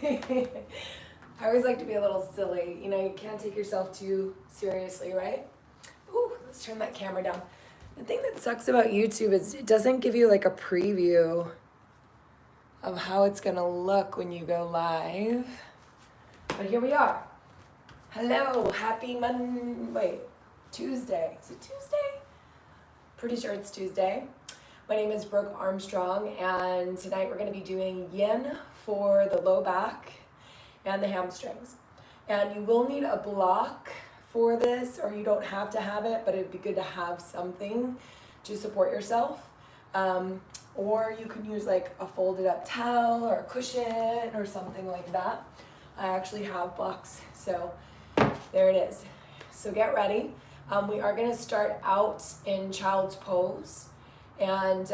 I always like to be a little silly. You know, you can't take yourself too seriously, right? Ooh, let's turn that camera down. The thing that sucks about YouTube is it doesn't give you like a preview of how it's gonna look when you go live. But here we are. Hello, happy Tuesday. Is it Tuesday? Pretty sure it's Tuesday. My name is Brooke Armstrong, and tonight we're gonna be doing yin for the low back and the hamstrings. And you will need a block for this, or you don't have to have it, but it'd be good to have something to support yourself. Or you can use like a folded up towel or a cushion or something like that. I actually have blocks, so there it is. So get ready. We are gonna start out in child's pose and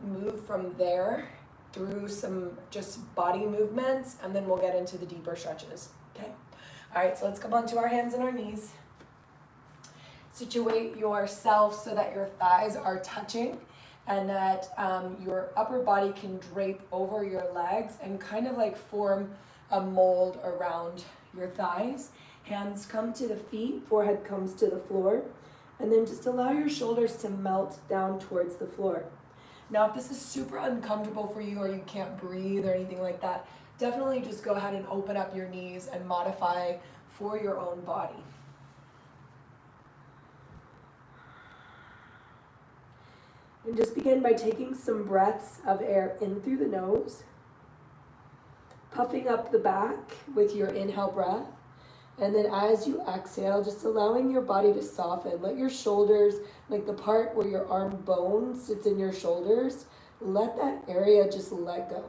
move from there through some just body movements, and then we'll get into the deeper stretches, okay? All right, so let's come onto our hands and our knees. Situate yourself so that your thighs are touching and that your upper body can drape over your legs and kind of like form a mold around your thighs. Hands come to the feet, forehead comes to the floor, and then just allow your shoulders to melt down towards the floor. Now, if this is super uncomfortable for you or you can't breathe or anything like that, definitely just go ahead and open up your knees and modify for your own body. And just begin by taking some breaths of air in through the nose, puffing up the back with your inhale breath. And then as you exhale, just allowing your body to soften. Let your shoulders, like the part where your arm bone sits in your shoulders, let that area just let go.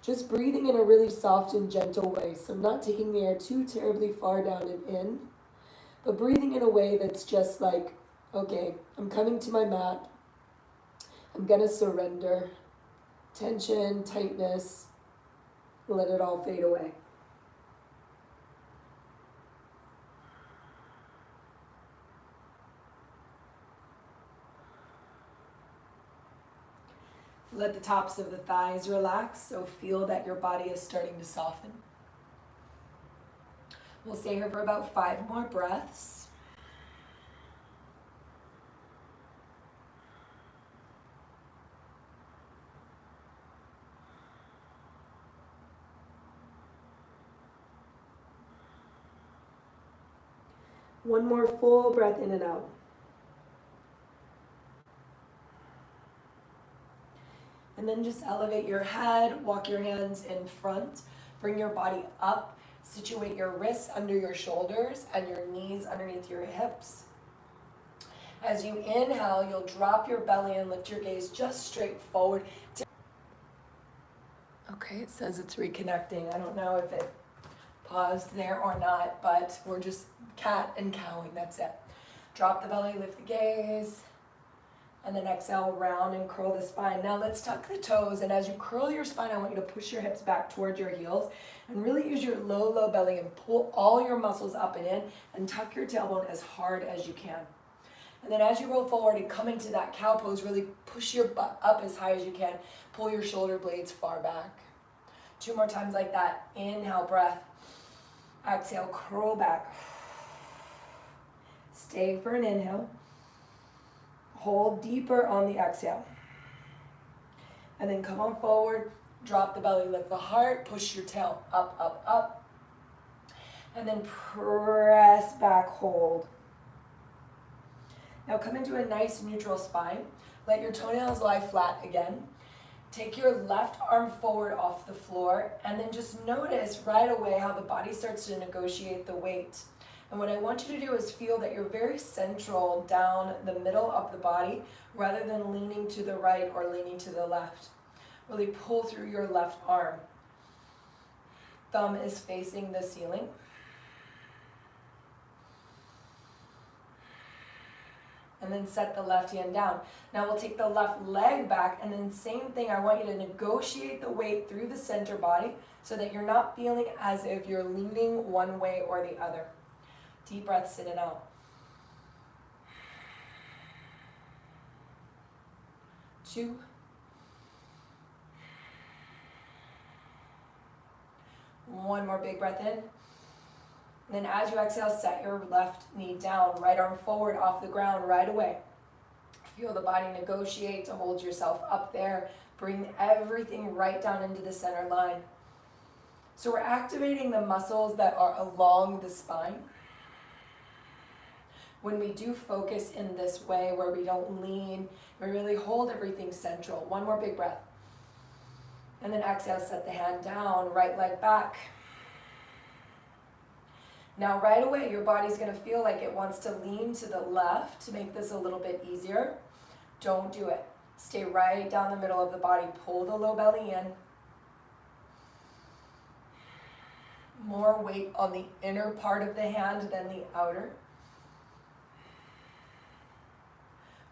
Just breathing in a really soft and gentle way. So not taking the air too terribly far down and in, but breathing in a way that's just like, okay, I'm coming to my mat. I'm gonna surrender. Tension, tightness, let it all fade away. Let the tops of the thighs relax, so feel that your body is starting to soften. We'll stay here for about 5 more breaths. One more full breath in and out. And then just elevate your head, walk your hands in front, bring your body up, situate your wrists under your shoulders and your knees underneath your hips. As you inhale, you'll drop your belly and lift your gaze just straight forward. Okay, it says it's reconnecting. I don't know if it paused there or not, but we're just cat and cowing, that's it. Drop the belly, lift the gaze, and then exhale, round and curl the spine. Now let's tuck the toes, and as you curl your spine, I want you to push your hips back towards your heels and really use your low belly and pull all your muscles up and in and tuck your tailbone as hard as you can. And then as you roll forward and come into that cow pose, really push your butt up as high as you can. Pull your shoulder blades far back. 2 more times like that. Inhale, breath. Exhale, curl back. Stay for an inhale. Hold deeper on the exhale. And then come on forward, drop the belly, lift the heart, push your tail up, up, up. And then press back, hold. Now come into a nice neutral spine. Let your toenails lie flat again. Take your left arm forward off the floor, and then just notice right away how the body starts to negotiate the weight. And what I want you to do is feel that you're very central down the middle of the body rather than leaning to the right or leaning to the left. Really pull through your left arm. Thumb is facing the ceiling. And then set the left hand down. Now we'll take the left leg back, and then same thing, I want you to negotiate the weight through the center body so that you're not feeling as if you're leaning one way or the other. Deep breaths in and out. 2. One more big breath in. And then as you exhale, set your left knee down, right arm forward off the ground right away. Feel the body negotiate to hold yourself up there. Bring everything right down into the center line. So we're activating the muscles that are along the spine. When we do focus in this way, where we don't lean, we really hold everything central. One more big breath. And then exhale, set the hand down, right leg back. Now right away, your body's gonna feel like it wants to lean to the left to make this a little bit easier. Don't do it. Stay right down the middle of the body. Pull the low belly in. More weight on the inner part of the hand than the outer.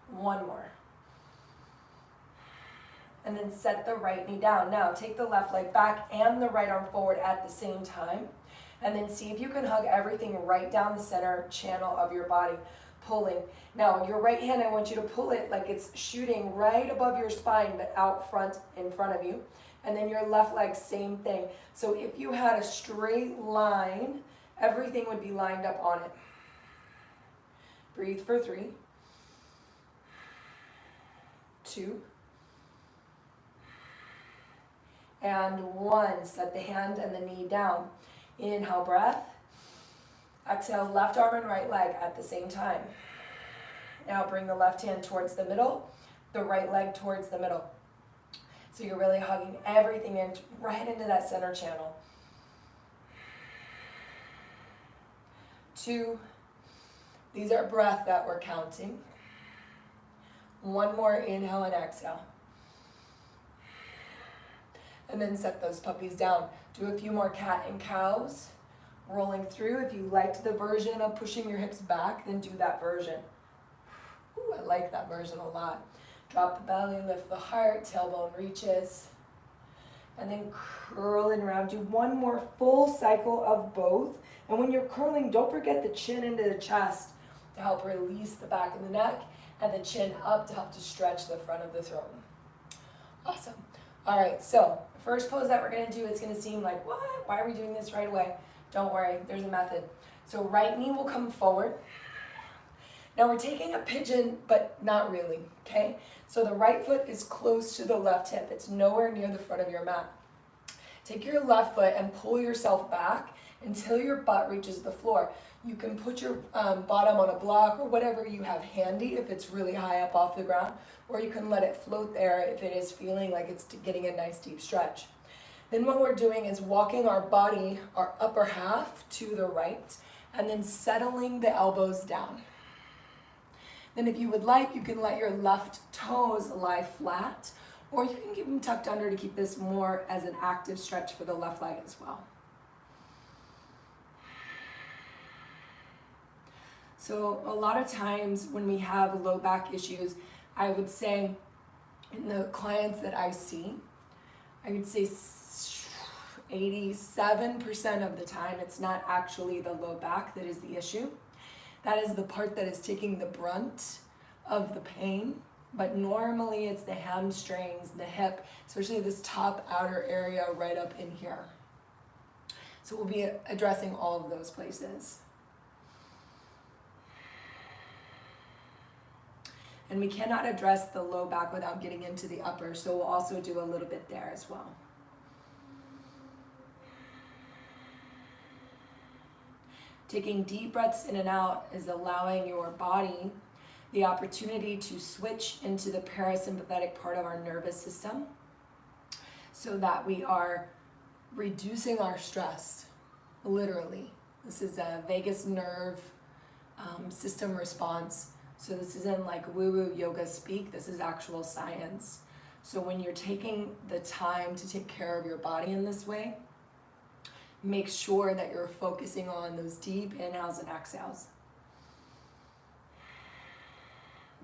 One more. And then set the right knee down. Now take the left leg back and the right arm forward at the same time. And then see if you can hug everything right down the center channel of your body, pulling. Now your right hand, I want you to pull it like it's shooting right above your spine, but out front, in front of you. And then your left leg, same thing. So if you had a straight line, everything would be lined up on it. Breathe for 3, 2, and 1. Set the hand and the knee down. Inhale, breath. Exhale, left arm and right leg at the same time. Now bring the left hand towards the middle, the right leg towards the middle. So you're really hugging everything in right into that center channel. 2. These are breath that we're counting. 1 more inhale and exhale. And then set those puppies down. Do a few more cat and cows. Rolling through. If you liked the version of pushing your hips back, then do that version. Ooh, I like that version a lot. Drop the belly, lift the heart, tailbone reaches. And then curling around. Do 1 more full cycle of both. And when you're curling, don't forget the chin into the chest to help release the back of the neck, and the chin up to help to stretch the front of the throat. Awesome. All right, so the first pose that we're gonna do, it's gonna seem like, what? Why are we doing this right away? Don't worry, there's a method. So right knee will come forward. Now we're taking a pigeon, but not really, okay? So the right foot is close to the left hip. It's nowhere near the front of your mat. Take your left foot and pull yourself back until your butt reaches the floor. You can put your bottom on a block or whatever you have handy if it's really high up off the ground, or you can let it float there if it is feeling like it's getting a nice deep stretch. Then what we're doing is walking our body, our upper half to the right, and then settling the elbows down. Then if you would like, you can let your left toes lie flat, or you can keep them tucked under to keep this more as an active stretch for the left leg as well. So a lot of times when we have low back issues, I would say in the clients that I see, I would say 87% of the time it's not actually the low back that is the issue. That is the part that is taking the brunt of the pain, but normally it's the hamstrings, the hip, especially this top outer area right up in here. So we'll be addressing all of those places. And we cannot address the low back without getting into the upper, so we'll also do a little bit there as well. Taking deep breaths in and out is allowing your body the opportunity to switch into the parasympathetic part of our nervous system so that we are reducing our stress, literally. This is a vagus nerve system response. So this isn't like woo-woo yoga speak, this is actual science. So when you're taking the time to take care of your body in this way, make sure that you're focusing on those deep inhales and exhales.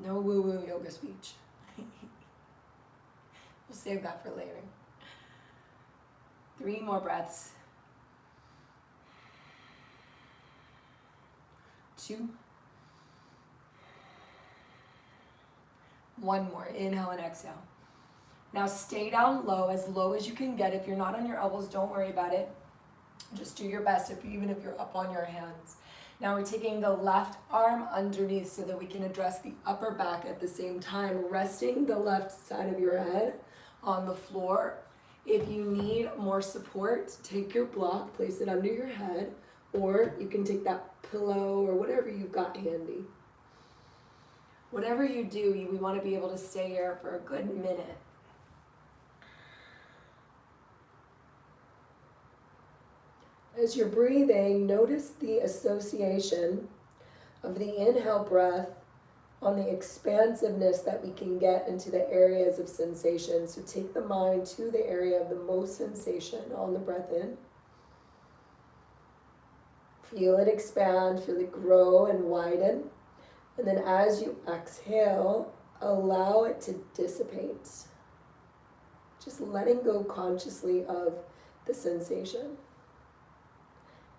No woo-woo yoga speech. We'll save that for later. 3 more breaths. 2. 1 more. Inhale and exhale. Now stay down low as you can get. If you're not on your elbows, don't worry about it. Just do your best, even if you're up on your hands. Now we're taking the left arm underneath so that we can address the upper back at the same time, resting the left side of your head on the floor. If you need more support, take your block, place it under your head, or you can take that pillow or whatever you've got handy. Whatever you do, we want to be able to stay here for a good minute. As you're breathing, notice the association of the inhale breath on the expansiveness that we can get into the areas of sensation. So take the mind to the area of the most sensation on the breath in. Feel it expand, feel it grow and widen. And then as you exhale, allow it to dissipate. Just letting go consciously of the sensation.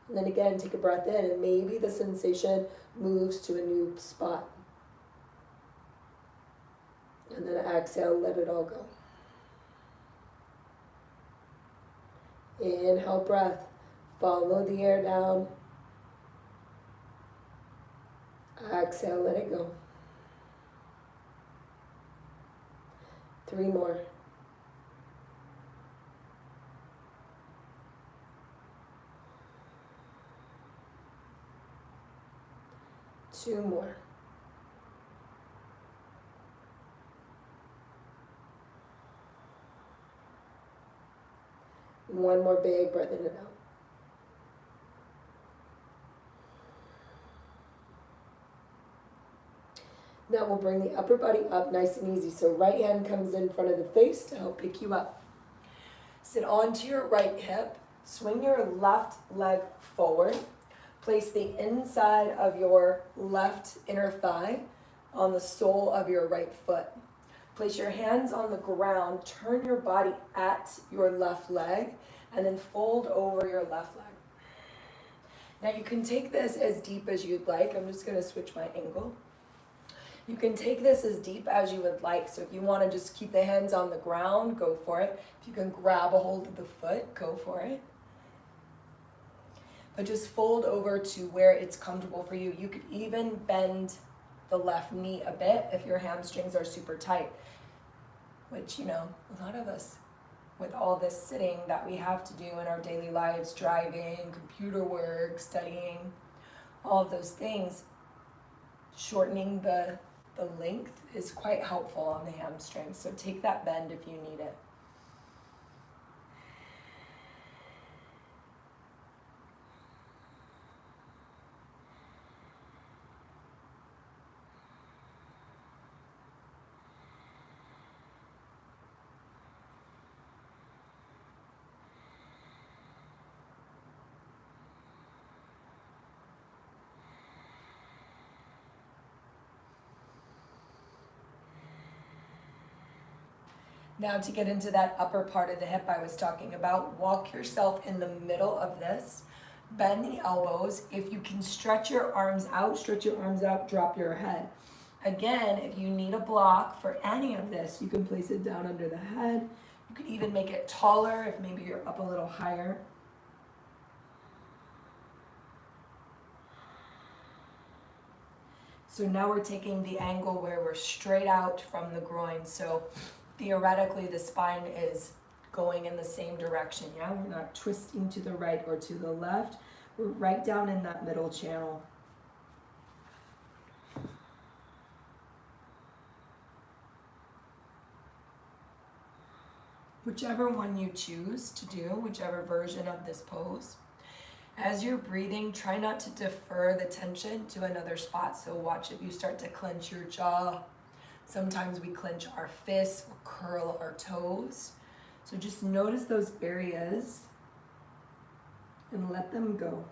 And then again, take a breath in, and maybe the sensation moves to a new spot. And then exhale, let it all go. Inhale, breath. Follow the air down. Exhale, let it go. 3 more. Two more. One more big breath in and out. Now we'll bring the upper body up nice and easy. So right hand comes in front of the face to help pick you up. Sit onto your right hip. Swing your left leg forward. Place the inside of your left inner thigh on the sole of your right foot. Place your hands on the ground, turn your body at your left leg, and then fold over your left leg. Now you can take this as deep as you'd like. I'm just going to switch my angle. You can take this as deep as you would like. So if you want to just keep the hands on the ground, go for it. If you can grab a hold of the foot, go for it. But just fold over to where it's comfortable for you. You could even bend the left knee a bit if your hamstrings are super tight, which, a lot of us, with all this sitting that we have to do in our daily lives, driving, computer work, studying, all of those things, shortening the length is quite helpful on the hamstrings. So take that bend if you need it. Now to get into that upper part of the hip I was talking about, walk yourself in the middle of this, bend the elbows. If you can stretch your arms out, drop your head. Again, if you need a block for any of this, you can place it down under the head. You could even make it taller if maybe you're up a little higher. So now we're taking the angle where we're straight out from the groin. So theoretically, the spine is going in the same direction, yeah? We're not twisting to the right or to the left. We're right down in that middle channel. Whichever one you choose to do, whichever version of this pose. As you're breathing, try not to defer the tension to another spot. So watch if you start to clench your jaw. Sometimes we clench our fists or curl our toes. So just notice those areas and let them go.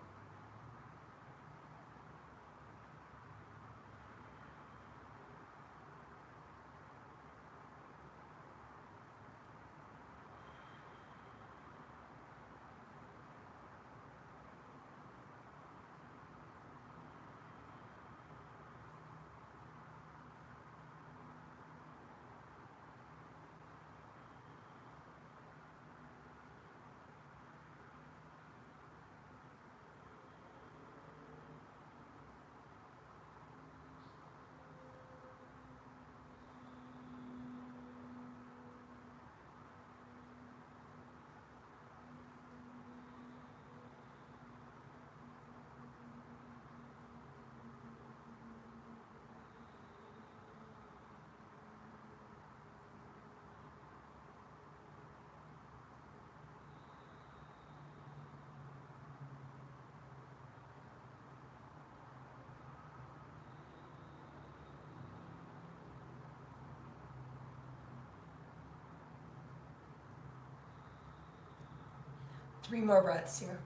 3 more breaths here.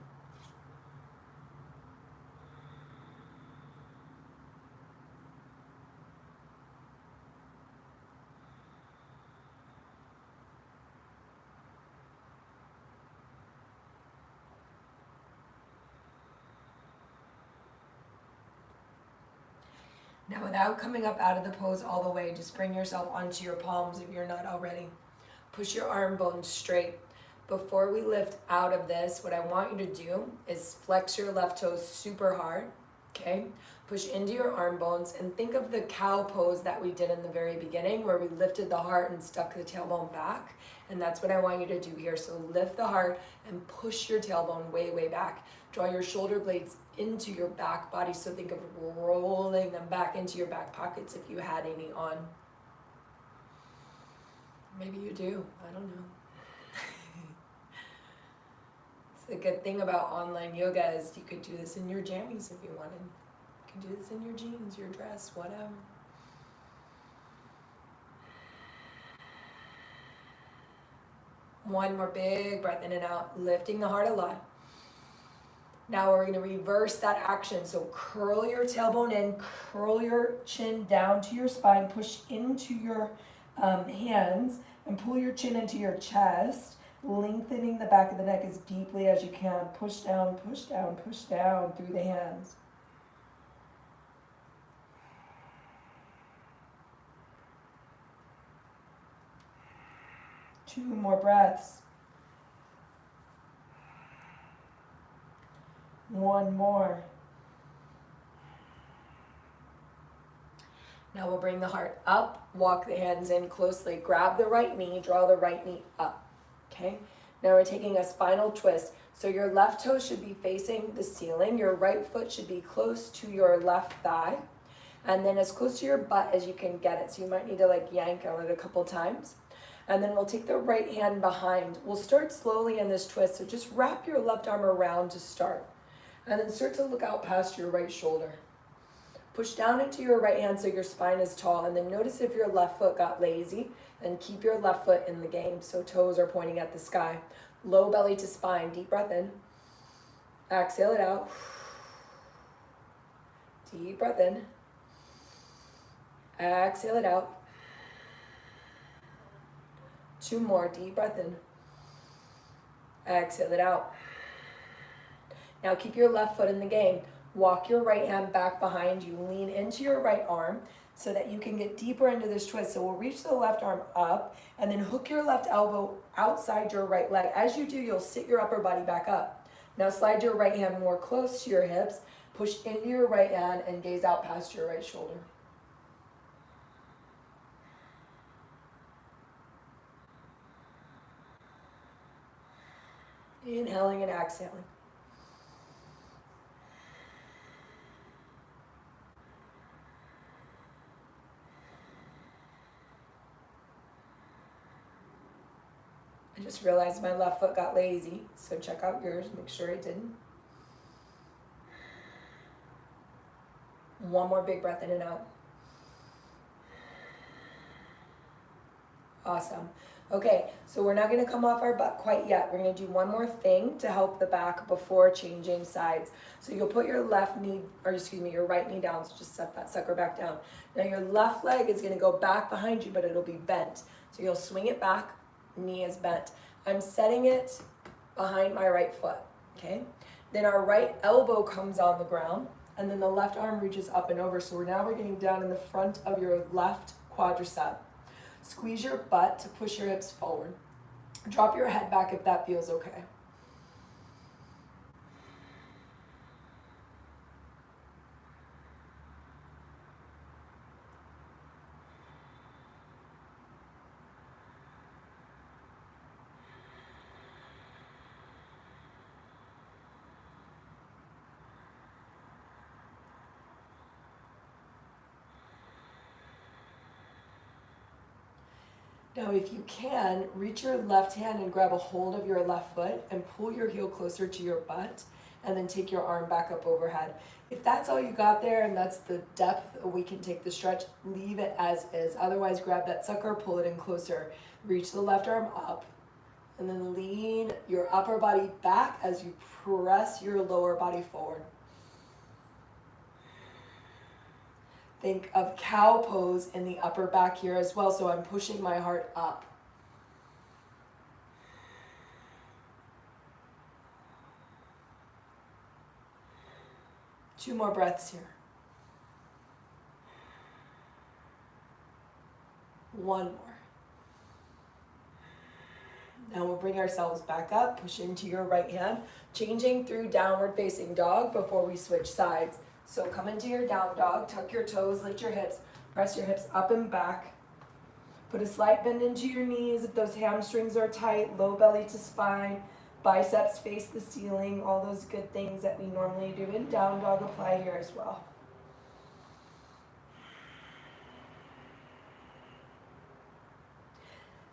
Now, without coming up out of the pose all the way, just bring yourself onto your palms if you're not already. Push your arm bones straight. Before we lift out of this, what I want you to do is flex your left toes super hard, okay? Push into your arm bones and think of the cow pose that we did in the very beginning where we lifted the heart and stuck the tailbone back. And that's what I want you to do here. So lift the heart and push your tailbone way, way back. Draw your shoulder blades into your back body. So think of rolling them back into your back pockets if you had any on. Maybe you do, I don't know. The good thing about online yoga is you could do this in your jammies if you wanted. You can do this in your jeans, your dress, whatever. One more big breath in and out, lifting the heart a lot. Now we're going to reverse that action. So curl your tailbone in, curl your chin down to your spine, push into your hands, and pull your chin into your chest. Lengthening the back of the neck as deeply as you can. Push down, push down, push down through the hands. Two more breaths. One more. Now we'll bring the heart up, walk the hands in closely, grab the right knee, draw the right knee up. Okay, now we're taking a spinal twist. So your left toe should be facing the ceiling. Your right foot should be close to your left thigh. And then as close to your butt as you can get it. So you might need to like yank on it a couple times. And then we'll take the right hand behind. We'll start slowly in this twist. So just wrap your left arm around to start. And then start to look out past your right shoulder. Push down into your right hand so your spine is tall. And then notice if your left foot got lazy. And keep your left foot in the game, so toes are pointing at the sky. Low belly to spine, deep breath in. Exhale it out. Deep breath in. Exhale it out. 2 more, deep breath in. Exhale it out. Now keep your left foot in the game. Walk your right hand back behind you. Lean into your right arm so that you can get deeper into this twist. So we'll reach the left arm up and then hook your left elbow outside your right leg. As you do, you'll sit your upper body back up. Now slide your right hand more close to your hips, push into your right hand and gaze out past your right shoulder. Inhaling and exhaling. I just realized my left foot got lazy, so check out yours, make sure it didn't. One more big breath in and out. Awesome. Okay, so we're not going to come off our butt quite yet. We're going to do one more thing to help the back before changing sides. So you'll put your your right knee down, so just set that sucker back down. Now your left leg is going to go back behind you, but it'll be bent. So you'll swing it back, knee is bent. I'm setting it behind my right foot, okay? Then our right elbow comes on the ground, and then the left arm reaches up and over. So we're getting down in the front of your left quadricep. Squeeze your butt to push your hips forward. Drop your head back if that feels okay. Now, if you can, reach your left hand and grab a hold of your left foot and pull your heel closer to your butt, and then take your arm back up overhead. If that's all you got there and that's the depth we can take the stretch, leave it as is. Otherwise, grab that sucker, pull it in closer. Reach the left arm up And then lean your upper body back as you press your lower body forward. Think of cow pose in the upper back here as well, so I'm pushing my heart up. Two more breaths here. One more. Now we'll bring ourselves back up, push into your right hand, changing through downward facing dog before we switch sides. So come into your down dog, tuck your toes, lift your hips, press your hips up and back. Put a slight bend into your knees if those hamstrings are tight, low belly to spine, biceps face the ceiling, all those good things that we normally do in down dog apply here as well.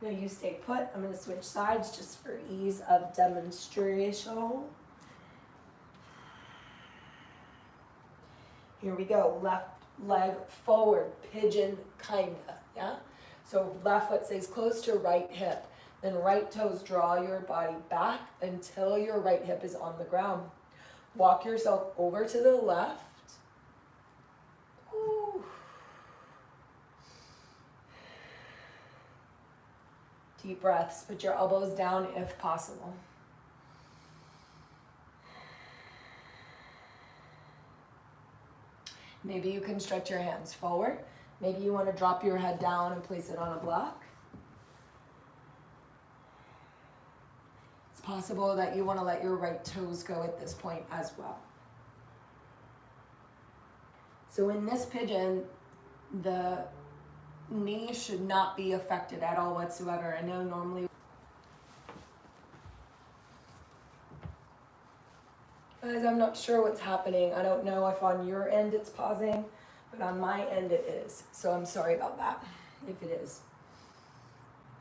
Now you stay put. I'm going to switch sides just for ease of demonstration. Here we go. Left leg forward, pigeon kinda, yeah? So left foot stays close to right hip. Then right toes draw your body back until your right hip is on the ground. Walk yourself over to the left. Ooh. Deep breaths. Put your elbows down if possible. Maybe you can stretch your hands forward. Maybe you want to drop your head down and place it on a block. It's possible that you want to let your right toes go at this point as well. So in this pigeon, the knee should not be affected at all whatsoever. I know normally, guys, I'm not sure what's happening. I don't know if on your end it's pausing, but on my end it is. So I'm sorry about that, if it is.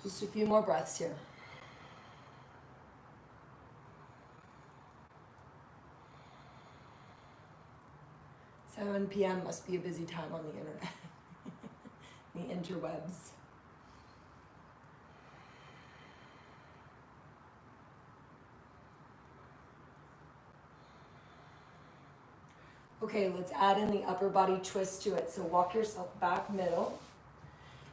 Just a few more breaths here. $7 p.m. must be a busy time on the internet. The interwebs. Okay, let's add in the upper body twist to it. So walk yourself back middle.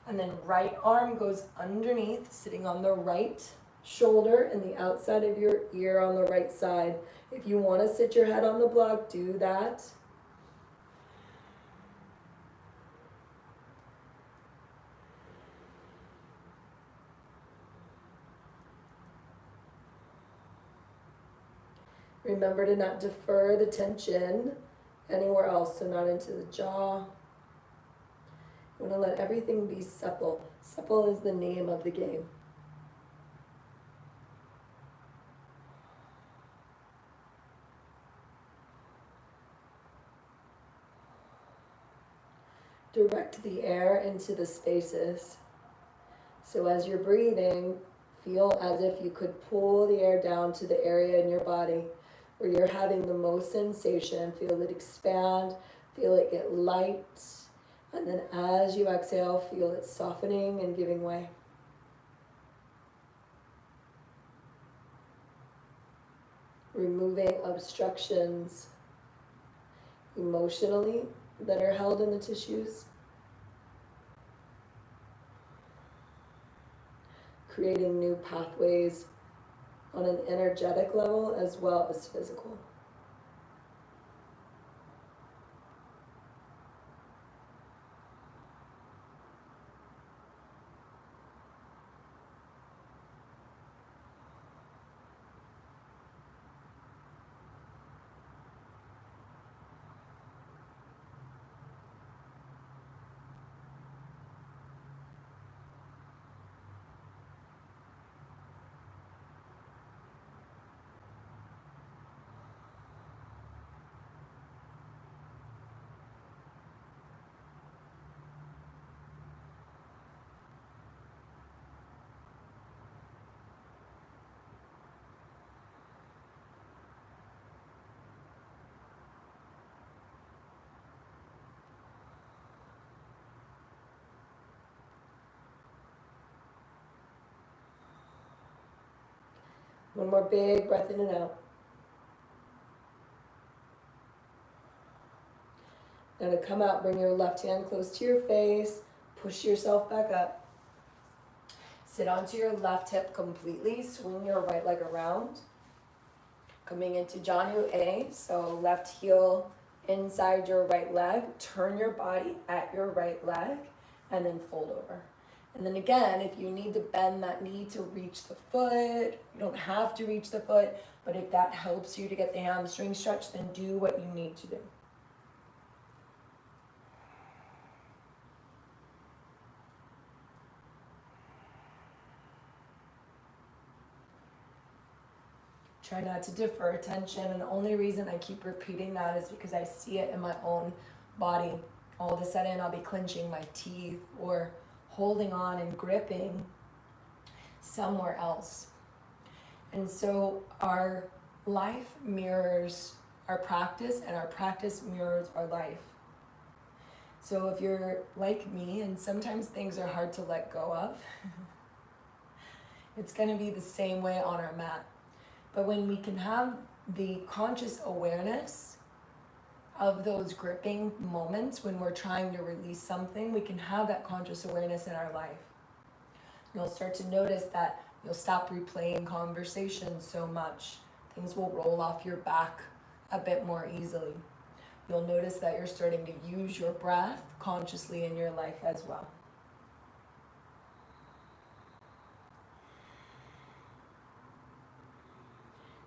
And then right arm goes underneath, sitting on the right shoulder and the outside of your ear on the right side. If you want to sit your head on the block, do that. Remember to not defer the tension anywhere else, so not into the jaw. You want to let everything be supple. Supple is the name of the game. Direct the air into the spaces. So as you're breathing, feel as if you could pull the air down to the area in your body where you're having the most sensation. Feel it expand, feel it get light, and then as you exhale, feel it softening and giving way. Removing obstructions emotionally that are held in the tissues. Creating new pathways on an energetic level as well as physical. One more big breath in and out. Now to come out, bring your left hand close to your face, push yourself back up. Sit onto your left hip completely, swing your right leg around. Coming into Janu A, so left heel inside your right leg, turn your body at your right leg, and then fold over. And then again, if you need to bend that knee to reach the foot, you don't have to reach the foot, but if that helps you to get the hamstring stretched, then do what you need to do. Try not to defer attention, and the only reason I keep repeating that is because I see it in my own body. All of a sudden I'll be clenching my teeth or holding on and gripping somewhere else. And so our life mirrors our practice, and our practice mirrors our life. So if you're like me and sometimes things are hard to let go of, it's going to be the same way on our mat. But when we can have the conscious awareness of those gripping moments when we're trying to release something, we can have that conscious awareness in our life. You'll start to notice that you'll stop replaying conversations so much. Things will roll off your back a bit more easily. You'll notice that you're starting to use your breath consciously in your life as well.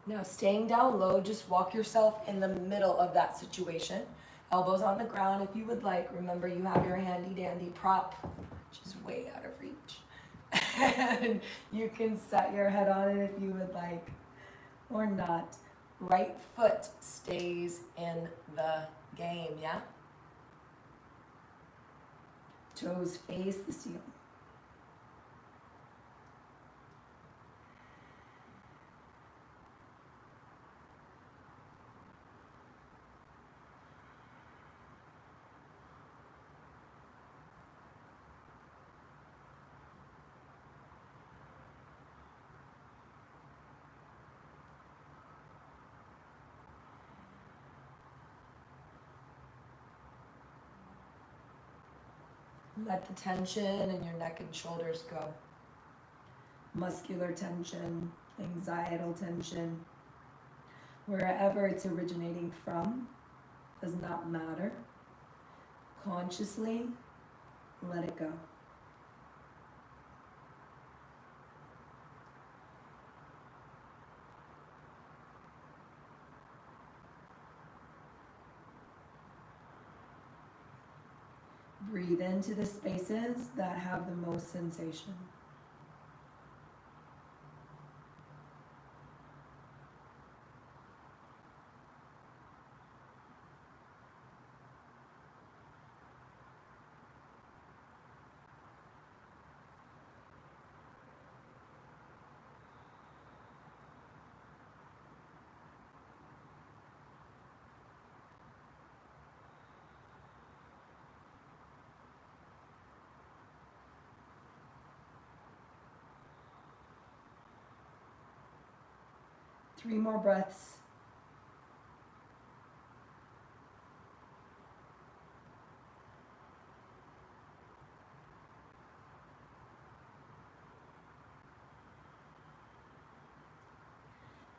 Now staying down low, just walk yourself in the middle of that situation. Elbows on the ground if you would like. Remember, you have your handy dandy prop, which is way out of reach. And you can set your head on it if you would like, or not. Right foot stays in the game, yeah? Toes face the ceiling. Let the tension in your neck and shoulders go. Muscular tension, anxietal tension, wherever it's originating from, does not matter. Consciously, let it go. Breathe into the spaces that have the most sensation. Three more breaths.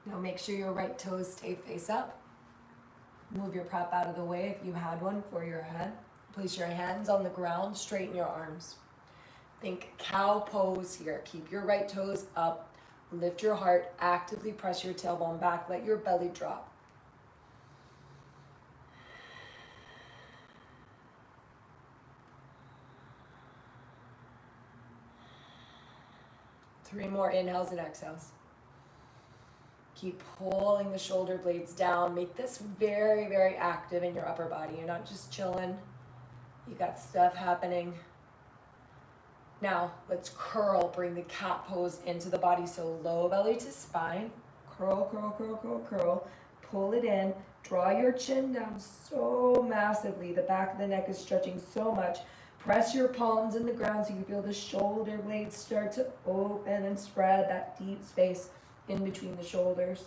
Now make sure your right toes stay face up. Move your prop out of the way if you had one for your head. Place your hands on the ground, straighten your arms. Think cow pose here. Keep your right toes up. Lift your heart, actively press your tailbone back, let your belly drop. Three more inhales and exhales. Keep pulling the shoulder blades down. Make this very, very active in your upper body. You're not just chilling. You got stuff happening. Now, let's curl, bring the cat pose into the body. So low belly to spine, curl, curl, curl, curl, curl. Pull it in, draw your chin down so massively. The back of the neck is stretching so much. Press your palms in the ground so you feel the shoulder blades start to open and spread that deep space in between the shoulders.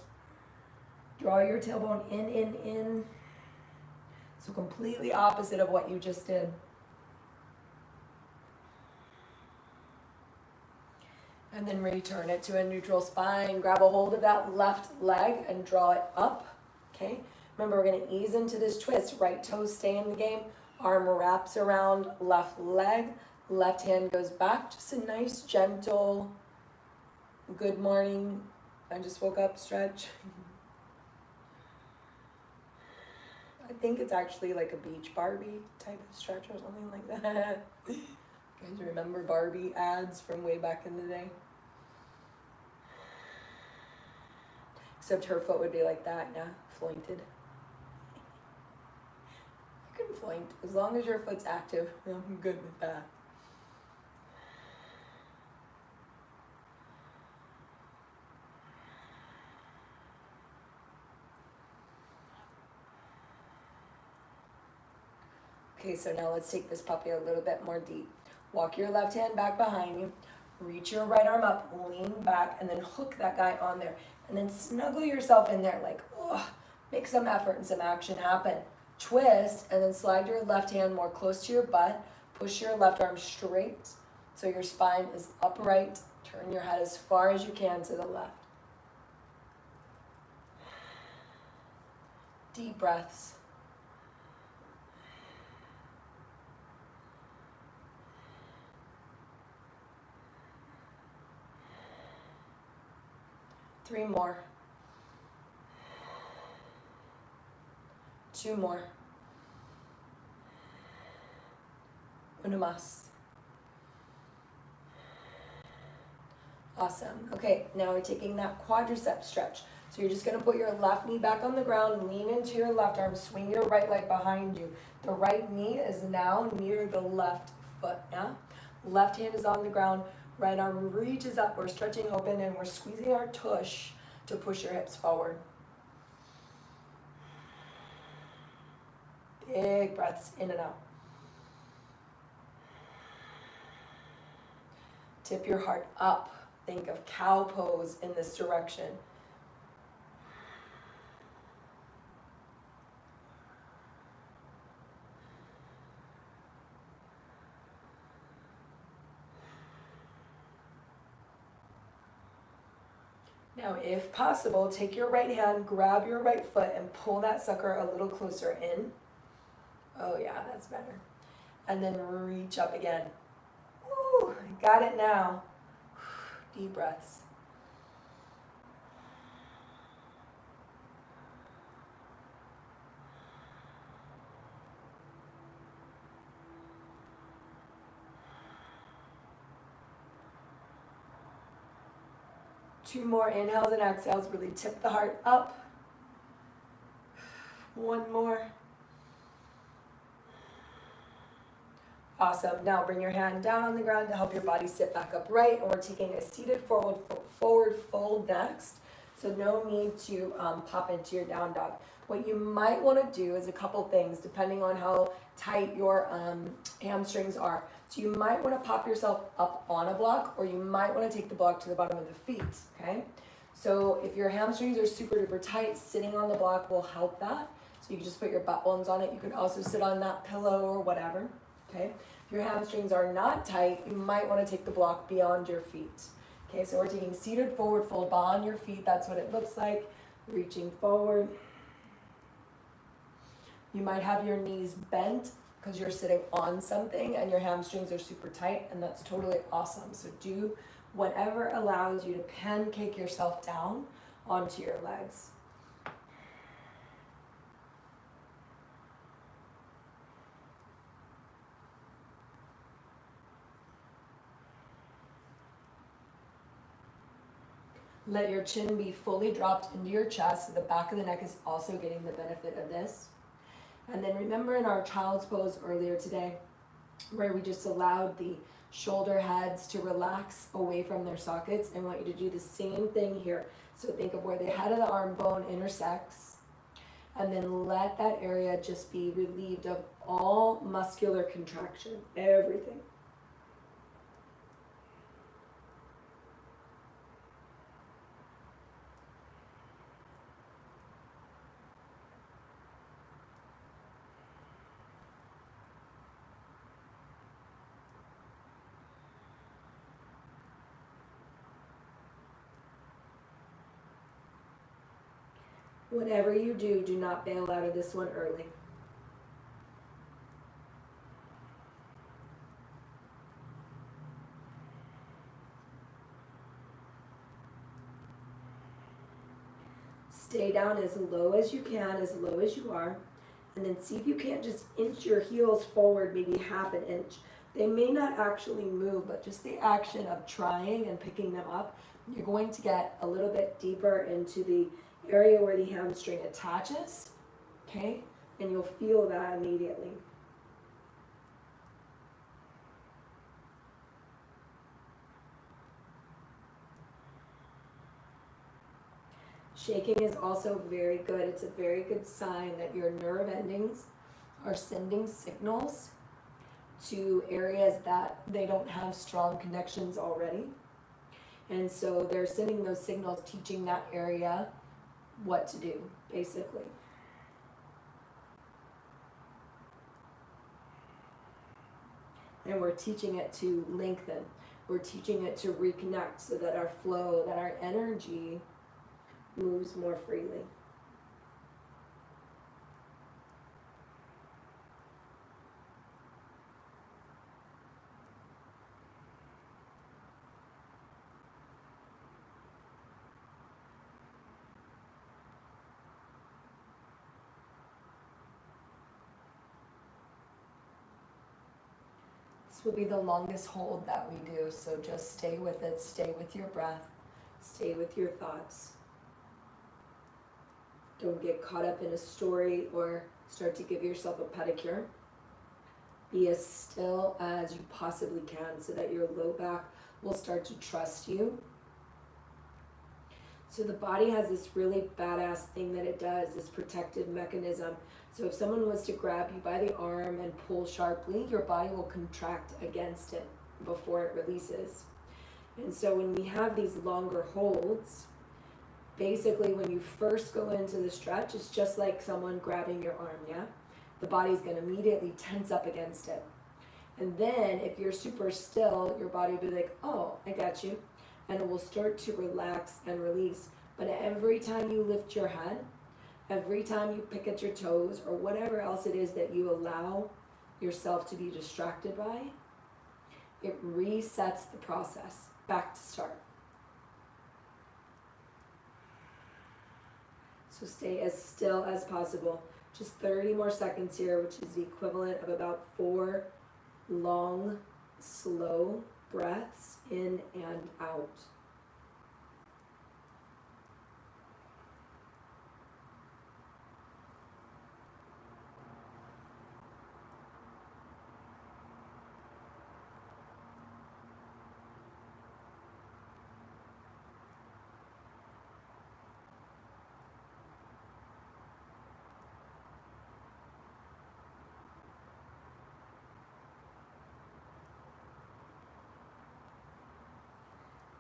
Draw your tailbone in. So completely opposite of what you just did. And then return it to a neutral spine. Grab a hold of that left leg and draw it up, okay? Remember, we're gonna ease into this twist. Right toes stay in the game. Arm wraps around left leg. Left hand goes back. Just a nice, gentle, good morning, I just woke up stretch. I think it's actually like a beach Barbie type of stretch or something like that. You guys remember Barbie ads from way back in the day? Except her foot would be like that, yeah, flointed. You can floint, as long as your foot's active, I'm good with that. Okay, so now let's take this puppy a little bit more deep. Walk your left hand back behind you, reach your right arm up, lean back, and then hook that guy on there. And then snuggle yourself in there, like, oh, make some effort and some action happen. Twist, and then slide your left hand more close to your butt. Push your left arm straight so your spine is upright. Turn your head as far as you can to the left. Deep breaths. Three more. Two more. Una más. Awesome. Okay, now we're taking that quadricep stretch. So you're just going to put your left knee back on the ground, lean into your left arm, swing your right leg behind you. The right knee is now near the left foot, yeah? Left hand is on the ground, right arm reaches up, we're stretching open and we're squeezing our tush to push your hips forward. Big breaths in and out. Tip your heart up. Think of cow pose in this direction. Now, if possible, take your right hand, grab your right foot, and pull that sucker a little closer in. Oh yeah, that's better. And then reach up again. Woo, got it now. Deep breaths. Two more inhales and exhales. Really tip the heart up. One more. Awesome. Now bring your hand down on the ground to help your body sit back upright. And we're taking a seated forward fold next. So no need to pop into your down dog. What you might want to do is a couple things depending on how tight your hamstrings are. So you might want to pop yourself up on a block, or you might want to take the block to the bottom of the feet, okay? So if your hamstrings are super duper tight, sitting on the block will help that. So you can just put your butt bones on it. You can also sit on that pillow or whatever, okay? If your hamstrings are not tight, you might want to take the block beyond your feet. Okay, so we're taking seated forward fold on your feet. That's what it looks like. Reaching forward. You might have your knees bent because you're sitting on something and your hamstrings are super tight, and that's totally awesome. So do whatever allows you to pancake yourself down onto your legs. Let your chin be fully dropped into your chest, so the back of the neck is also getting the benefit of this. And then remember in our child's pose earlier today, where we just allowed the shoulder heads to relax away from their sockets. I want you to do the same thing here. So think of where the head of the arm bone intersects, and then let that area just be relieved of all muscular contraction, everything. Whatever you do, do not bail out of this one early. Stay down as low as you can, as low as you are, and then see if you can't just inch your heels forward maybe half an inch. They may not actually move, but just the action of trying and picking them up, you're going to get a little bit deeper into the area where the hamstring attaches, okay? And you'll feel that immediately. Shaking is also very good. It's a very good sign that your nerve endings are sending signals to areas that they don't have strong connections already. And so they're sending those signals, teaching that area what to do, basically. And we're teaching it to lengthen. We're teaching it to reconnect so that our flow, that our energy moves more freely. This will be the longest hold that we do, so just stay with it, stay with your breath, stay with your thoughts. Don't get caught up in a story or start to give yourself a pedicure. Be as still as you possibly can so that your low back will start to trust you. So the body has this really badass thing that it does, this protective mechanism. So if someone was to grab you by the arm and pull sharply, your body will contract against it before it releases. And so when we have these longer holds, basically when you first go into the stretch, it's just like someone grabbing your arm, yeah? The body's gonna immediately tense up against it. And then if you're super still, your body will be like, oh, I got you. And it will start to relax and release. But every time you lift your head, every time you pick at your toes, or whatever else it is that you allow yourself to be distracted by, it resets the process back to start. So stay as still as possible. Just 30 more seconds here, which is the equivalent of about 4 long, slow breaths in and out.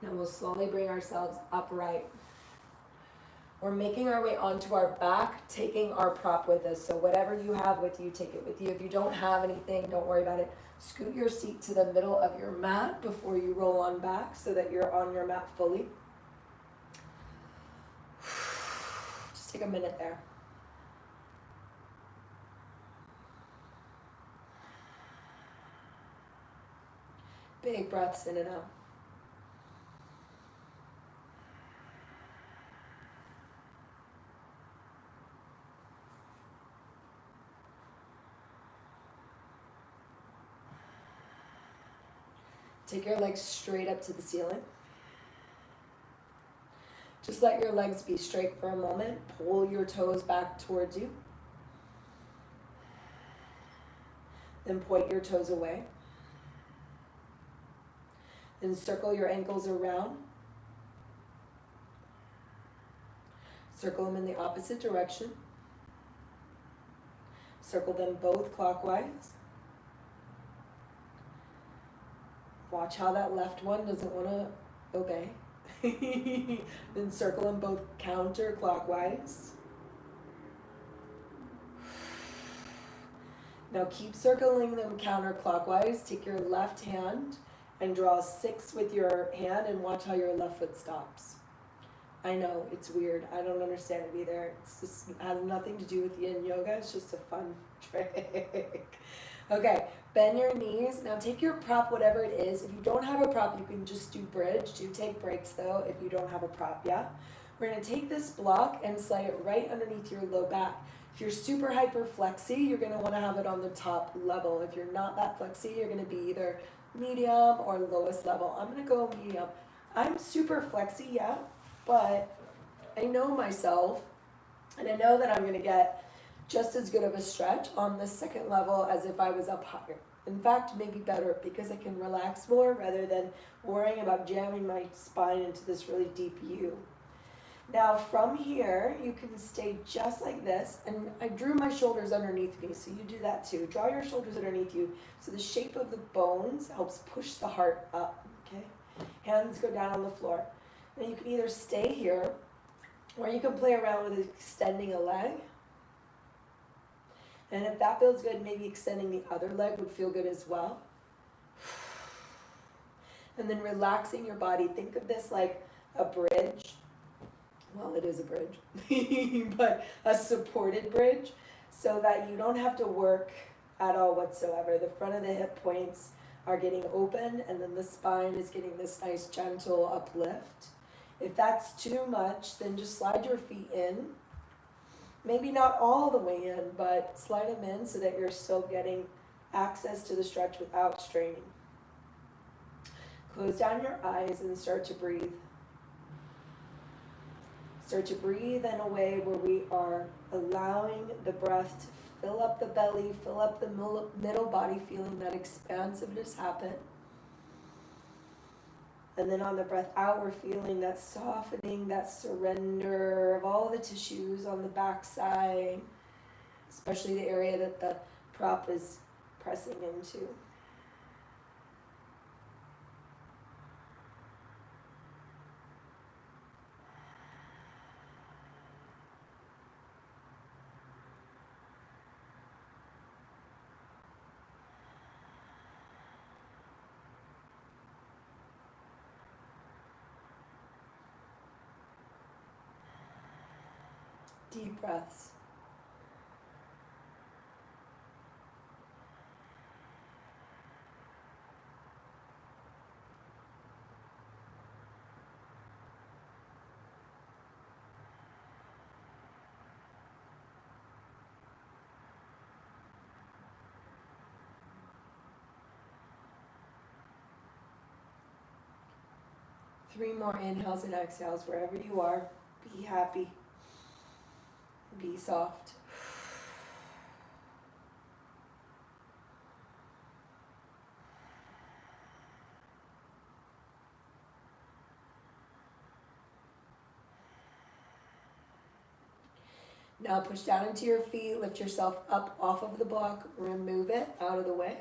Now we'll slowly bring ourselves upright. We're making our way onto our back, taking our prop with us. So whatever you have with you, take it with you. If you don't have anything, don't worry about it. Scoot your seat to the middle of your mat before you roll on back so that you're on your mat fully. Just take a minute there. Big breaths in and out. Take your legs straight up to the ceiling. Just let your legs be straight for a moment. Pull your toes back towards you. Then point your toes away. Then circle your ankles around. Circle them in the opposite direction. Circle them both clockwise. Watch how that left one doesn't want to obey. Then circle them both counterclockwise. Now keep circling them counterclockwise. Take your left hand and draw 6 with your hand and watch how your left foot stops. I know, it's weird. I don't understand it either. It's just it has nothing to do with yin yoga. It's just a fun trick. Okay, bend your knees. Now take your prop, whatever it is. If you don't have a prop, you can just do bridge. Do take breaks though if you don't have a prop, yeah? We're gonna take this block and slide it right underneath your low back. If you're super hyper flexy, you're gonna wanna have it on the top level. If you're not that flexy, you're gonna be either medium or lowest level. I'm gonna go medium. I'm super flexy, yeah, but I know myself and I know that I'm gonna get just as good of a stretch on the second level as if I was up higher. In fact, maybe better because I can relax more rather than worrying about jamming my spine into this really deep U. Now from here, you can stay just like this, and I drew my shoulders underneath me, so you do that too. Draw your shoulders underneath you, so the shape of the bones helps push the heart up, okay? Hands go down on the floor. Now you can either stay here, or you can play around with extending a leg. And if that feels good, maybe extending the other leg would feel good as well. And then relaxing your body. Think of this like a bridge. Well, it is a bridge, but a supported bridge so that you don't have to work at all whatsoever. The front of the hip points are getting open and then the spine is getting this nice gentle uplift. If that's too much, then just slide your feet in. Maybe not all the way in, but slide them in so that you're still getting access to the stretch without straining. Close down your eyes and start to breathe. Start to breathe in a way where we are allowing the breath to fill up the belly, fill up the middle body, feeling that expansiveness happen. And then on the breath out, we're feeling that softening, that surrender of all the tissues on the back side, especially the area that the prop is pressing into. Deep breaths. Three more inhales and exhales wherever you are. Be happy. Be soft. Now push down into your feet, lift yourself up off of the block, remove it out of the way.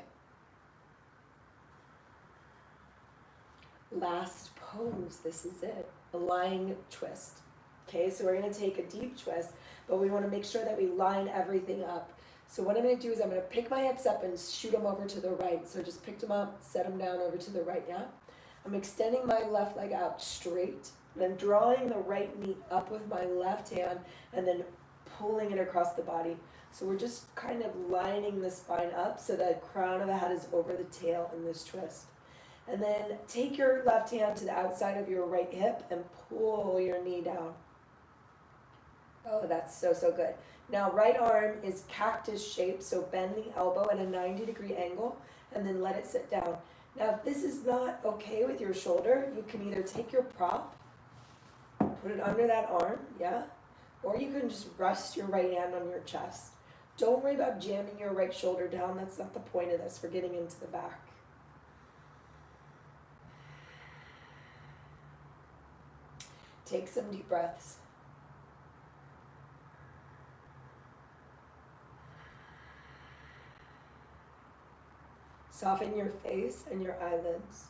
Last pose, this is it, a lying twist. Okay, so we're gonna take a deep twist, but we wanna make sure that we line everything up. So what I'm gonna do is I'm gonna pick my hips up and shoot them over to the right. So just pick them up, set them down over to the right, yeah? I'm extending my left leg out straight, then drawing the right knee up with my left hand, and then pulling it across the body. So we're just kind of lining the spine up so the crown of the head is over the tail in this twist. And then take your left hand to the outside of your right hip and pull your knee down. Oh, that's so, so good. Now right arm is cactus shape, so bend the elbow at a 90-degree angle and then let it sit down. Now if this is not okay with your shoulder, you can either take your prop, put it under that arm, yeah? Or you can just rest your right hand on your chest. Don't worry about jamming your right shoulder down. That's not the point of this. We're getting into the back. Take some deep breaths. Soften your face and your eyelids.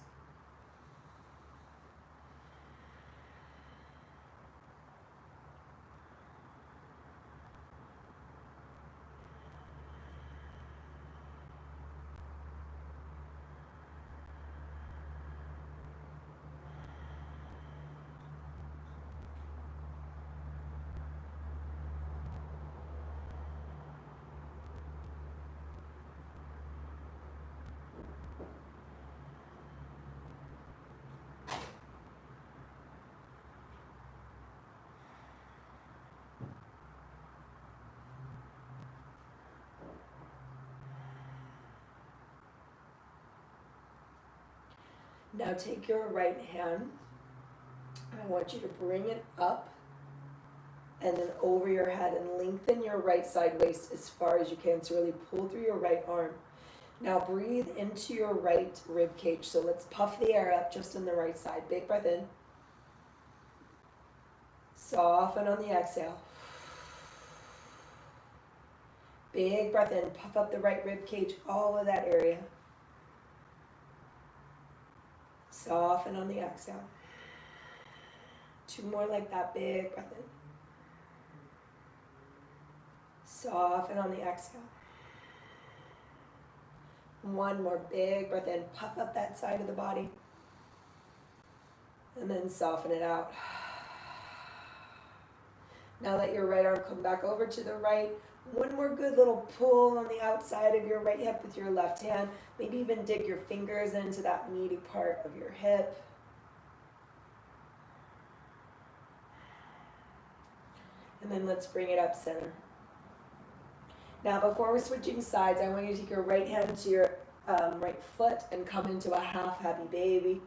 Now take your right hand. I want you to bring it up and then over your head and lengthen your right side waist as far as you can. So really pull through your right arm. Now breathe into your right rib cage. So let's puff the air up just on the right side. Big breath in. Soften on the exhale. Big breath in. Puff up the right rib cage, all of that area. Soften on the exhale. 2 more like that. Big breath in. Soften on the exhale. 1 more big breath in. Puff up that side of the body. And then soften it out. Now let your right arm come back over to the right. 1 more good little pull on the outside of your right hip with your left hand. Maybe even dig your fingers into that meaty part of your hip. And then let's bring it up center. Now before we're switching sides, I want you to take your right hand to your right foot and come into a half happy baby.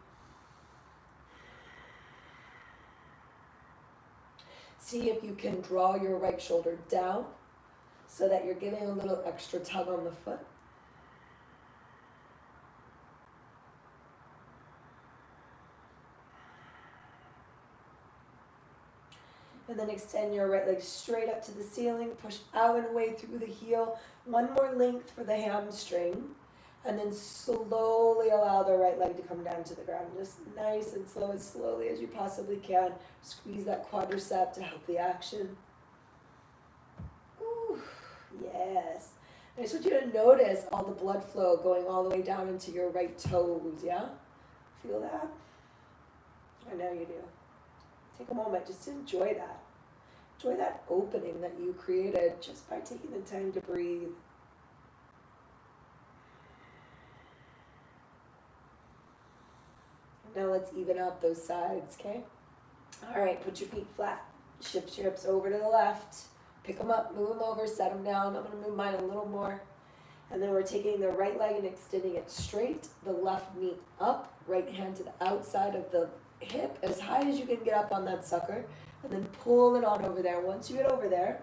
See if you can draw your right shoulder down so that you're giving a little extra tug on the foot. And then extend your right leg straight up to the ceiling. Push out and away through the heel. 1 more length for the hamstring. And then slowly allow the right leg to come down to the ground. Just nice and slow, as slowly as you possibly can. Squeeze that quadricep to help the action. Ooh, yes. I just want you to notice all the blood flow going all the way down into your right toes, yeah? Feel that? I know you do. Take a moment just to enjoy that. Enjoy that opening that you created just by taking the time to breathe. Now let's even out those sides, okay? All right, put your feet flat. Shift your hips over to the left. Pick them up, move them over, set them down. I'm going to move mine a little more. And then we're taking the right leg and extending it straight. The left knee up, right hand to the outside of the hip as high as you can get up on that sucker. And then pull it on over there. Once you get over there,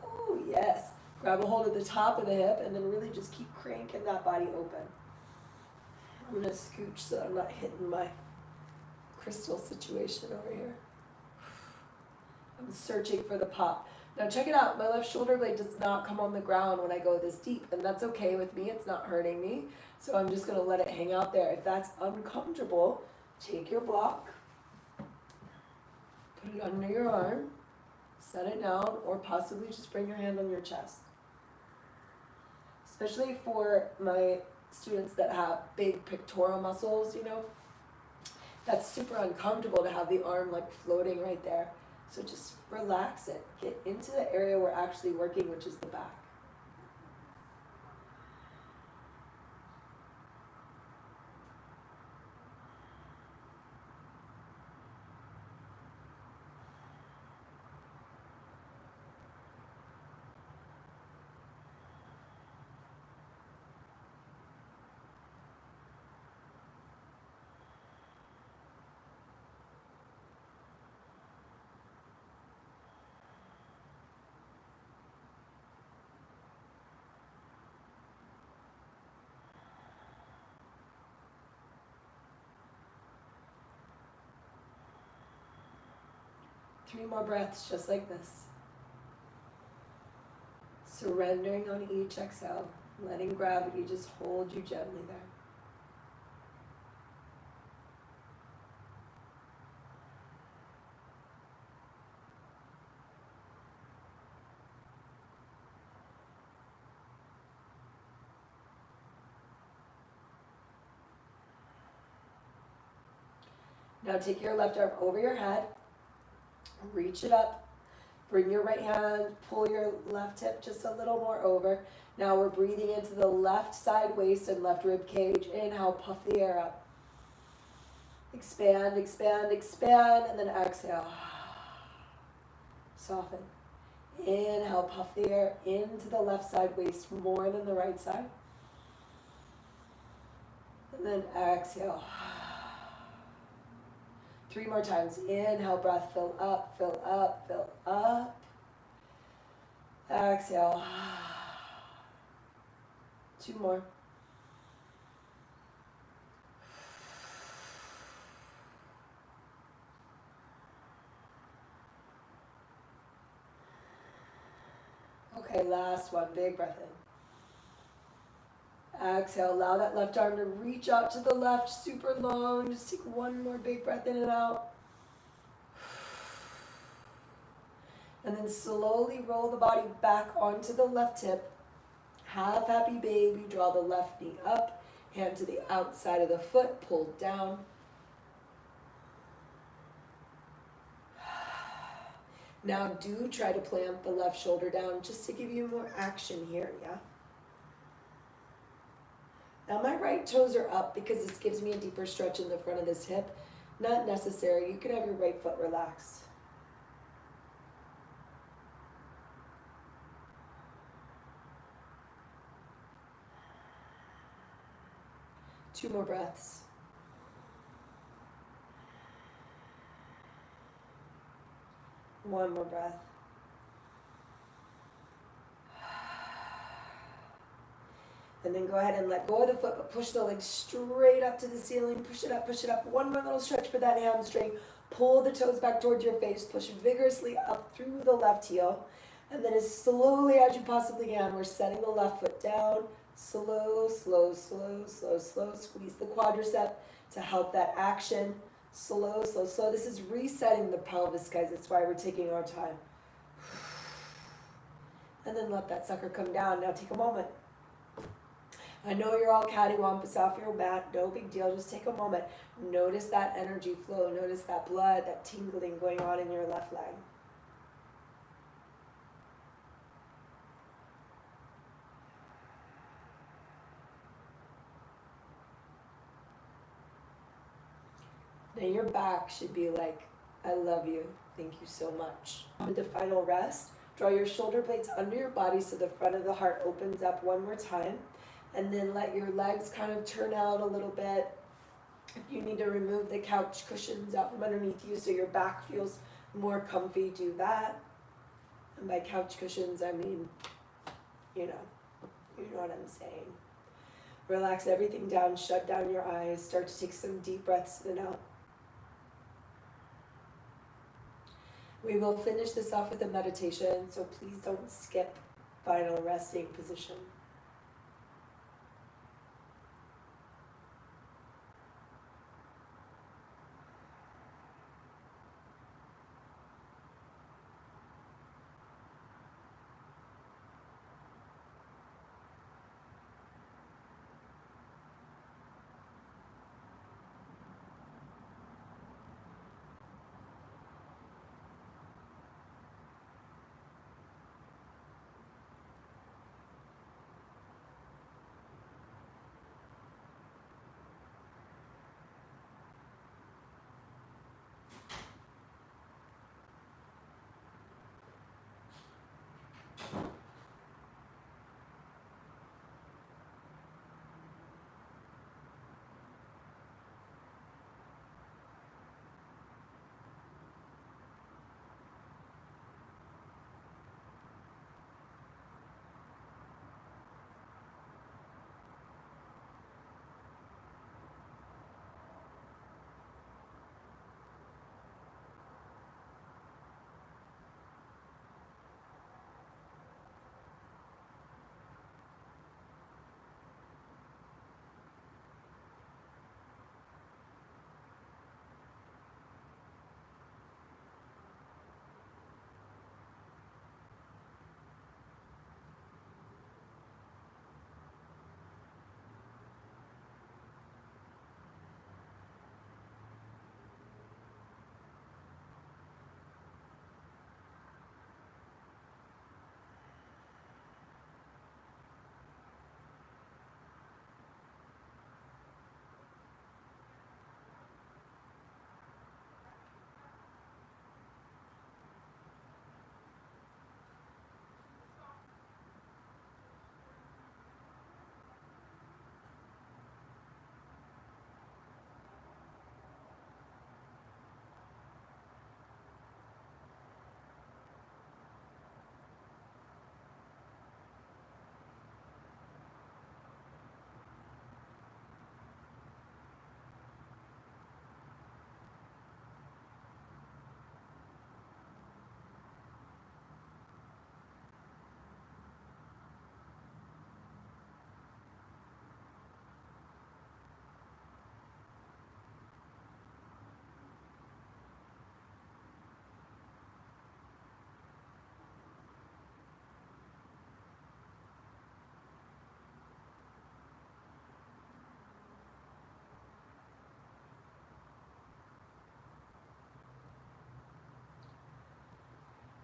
oh yes, grab a hold of the top of the hip and then really just keep cranking that body open. I'm going to scooch so that I'm not hitting my crystal situation over here. I'm searching for the pop. Now check it out. My left shoulder blade does not come on the ground when I go this deep, and that's okay with me. It's not hurting me. So I'm just going to let it hang out there. If that's uncomfortable, take your block, put it under your arm, set it down, or possibly just bring your hand on your chest. Especially for my students that have big pectoral muscles, you know, that's super uncomfortable to have the arm like floating right there. So just relax it. Get into the area we're actually working, which is the back. Three more breaths just like this. Surrendering on each exhale, letting gravity just hold you gently there. Now take your left arm over your head, reach it up, bring your right hand, pull your left hip just a little more over. Now we're breathing into the left side waist and left rib cage. Inhale, puff the air up. Expand, expand, expand, and then exhale. Soften. Inhale, puff the air into the left side waist more than the right side. And then exhale. 3 more times. Inhale, breath, fill up, fill up, fill up. Exhale. 2 more. Okay, last one. Big breath in. Exhale. Allow that left arm to reach out to the left, super long. Just take one more big breath in and out. And then slowly roll the body back onto the left hip. Half happy baby. Draw the left knee up. Hand to the outside of the foot. Pull down. Now do try to plant the left shoulder down just to give you more action here, yeah? Now my right toes are up because this gives me a deeper stretch in the front of this hip. Not necessary. You can have your right foot relaxed. Two more breaths. One more breath. And then go ahead and let go of the foot, but push the leg straight up to the ceiling. Push it up, push it up. One more little stretch for that hamstring. Pull the toes back towards your face. Push vigorously up through the left heel. And then as slowly as you possibly can, we're setting the left foot down. Slow, slow, slow, slow, slow. Squeeze the quadricep to help that action. Slow, slow, slow. This is resetting the pelvis, guys. That's why we're taking our time. And then let that sucker come down. Now take a moment. I know you're all cattywampus off your mat. No big deal. Just take a moment. Notice that energy flow. Notice that blood, that tingling going on in your left leg. Now your back should be like, I love you. Thank you so much. With the final rest, draw your shoulder blades under your body so the front of the heart opens up one more time. And then let your legs kind of turn out a little bit. If you need to remove the couch cushions out from underneath you so your back feels more comfy, do that. And by couch cushions, I mean, you know what I'm saying. Relax everything down, shut down your eyes, start to take some deep breaths in and out. We will finish this off with a meditation, so please don't skip final resting position.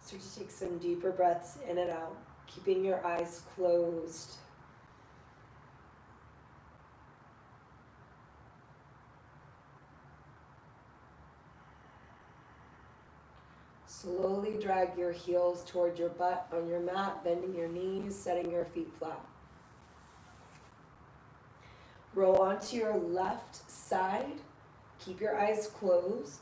So to take some deeper breaths in and out, keeping your eyes closed. Slowly drag your heels toward your butt on your mat, bending your knees, setting your feet flat. Roll onto your left side. Keep your eyes closed.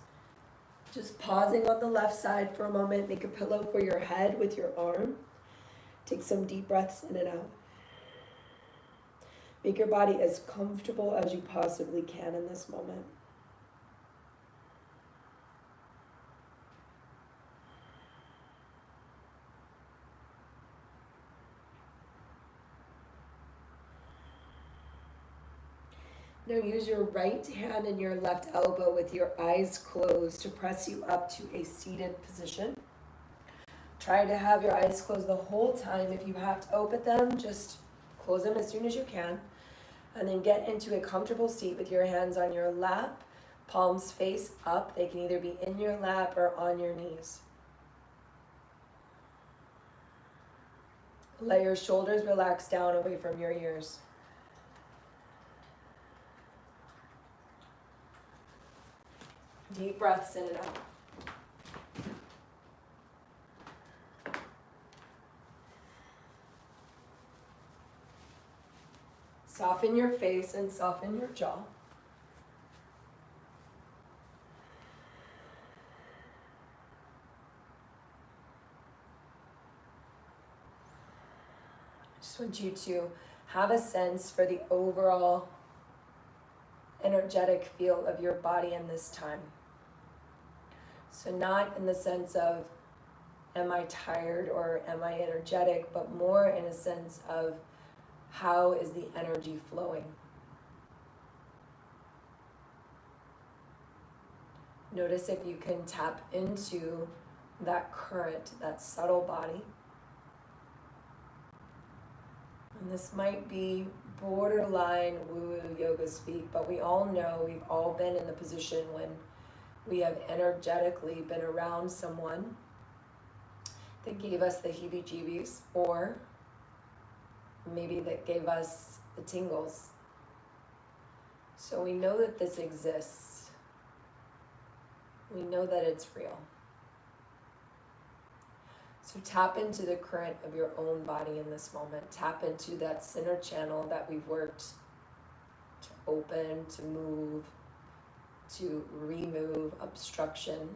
Just pausing on the left side for a moment. Make a pillow for your head with your arm. Take some deep breaths in and out. Make your body as comfortable as you possibly can in this moment. Now use your right hand and your left elbow with your eyes closed to press you up to a seated position. Try to have your eyes closed the whole time. If you have to open them, just close them as soon as you can. And then get into a comfortable seat with your hands on your lap, palms face up. They can either be in your lap or on your knees. Let your shoulders relax down away from your ears. Deep breaths in and out. Soften your face and soften your jaw. I just want you to have a sense for the overall energetic feel of your body in this time. So not in the sense of, am I tired or am I energetic, but more in a sense of, how is the energy flowing? Notice if you can tap into that current, that subtle body. And this might be borderline woo-woo yoga speak, but we all know, we've all been in the position when we have energetically been around someone that gave us the heebie-jeebies, or maybe that gave us the tingles. So we know that this exists. We know that it's real. So tap into the current of your own body in this moment. Tap into that center channel that we've worked to open, to move, to remove obstruction,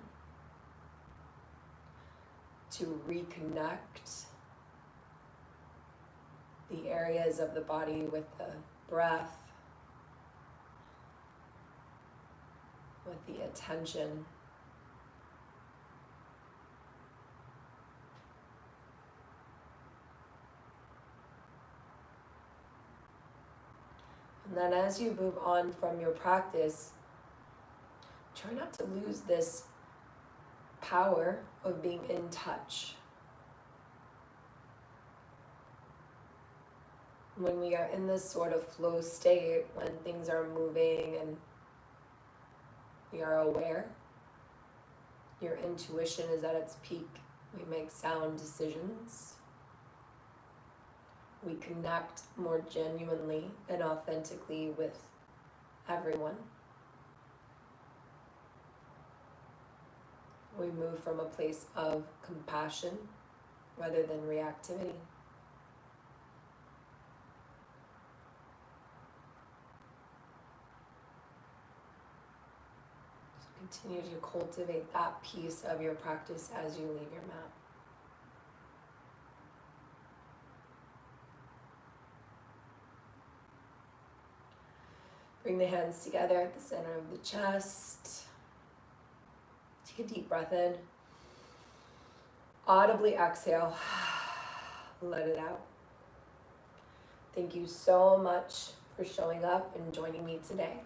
to reconnect the areas of the body with the breath, with the attention. And then as you move on from your practice, try not to lose this power of being in touch. When we are in this sort of flow state, when things are moving and we are aware, your intuition is at its peak. We make sound decisions. We connect more genuinely and authentically with everyone. We move from a place of compassion rather than reactivity. Continue to cultivate that piece of your practice as you leave your mat. Bring the hands together at the center of the chest. Take a deep breath in. Audibly exhale. Let it out. Thank you so much for showing up and joining me today.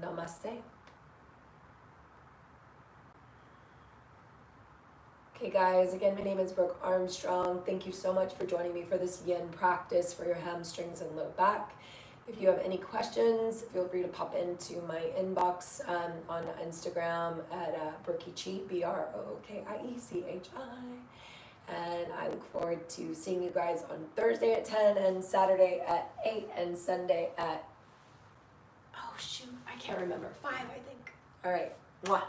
Namaste. Okay guys, again, my name is Brooke Armstrong. Thank you so much for joining me for this yin practice for your hamstrings and low back. If you have any questions, feel free to pop into my inbox on Instagram at Brookiechi, BROOKIECHI. And I look forward to seeing you guys on Thursday at 10 and Saturday at 8 and Sunday at, oh shoot, I can't remember, 5 I think. All right, mwah.